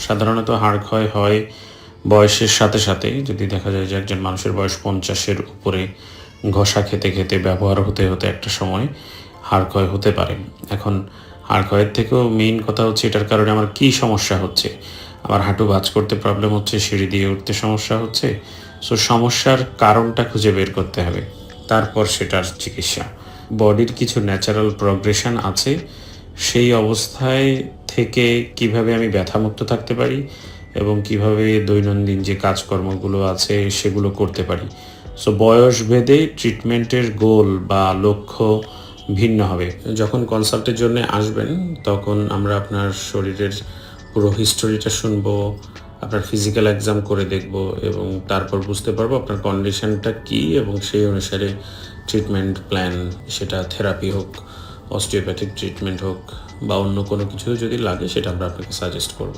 সাধারণত হাড় ক্ষয় হয় বয়সের সাথে সাথে। যদি দেখা যায় যে একজন মানুষের বয়স 50-এর উপরে, ঘষা খেতে খেতে, ব্যবহার হতে হতে একটা সময় হাড় ক্ষয় হতে পারে। এখন হাড় ক্ষয়ের থেকেও মেইন কথা হচ্ছে এটার কারণে আমার কী সমস্যা হচ্ছে। আমার হাঁটু ভাঁজ করতে প্রবলেম হচ্ছে, সিঁড়ি দিয়ে উঠতে সমস্যা হচ্ছে। সো সমস্যার কারণটা খুঁজে বের করতে হবে, তারপর সেটার চিকিৎসা। বডির কিছু ন্যাচারাল প্রগ্রেশন আছে, সেই অবস্থায় থেকে কিভাবে আমি ব্যথামুক্ত থাকতে পারি এবং কিভাবে দৈনন্দিন যে কাজকর্মগুলো আছে সেগুলো করতে পারি। সো বয়স ভেদে ট্রিটমেন্টের গোল বা লক্ষ্য ভিন্ন হবে। যখন কনসাল্টের জন্য আসবেন তখন আমরা আপনার শরীরের পুরো হিস্টোরিটা শুনবো, আপনার ফিজিক্যাল এক্সাম করে দেখব এবং তারপর বুঝতে পারবো আপনার কন্ডিশনটা কী এবং সেই অনুসারে ট্রিটমেন্ট প্ল্যান, সেটা থেরাপি হোক, অস্টিওপ্যাথিক ট্রিটমেন্ট হোক বা অন্য কোনো কিছু যদি লাগে সেটা আমরা আপনাকে সাজেস্ট করব।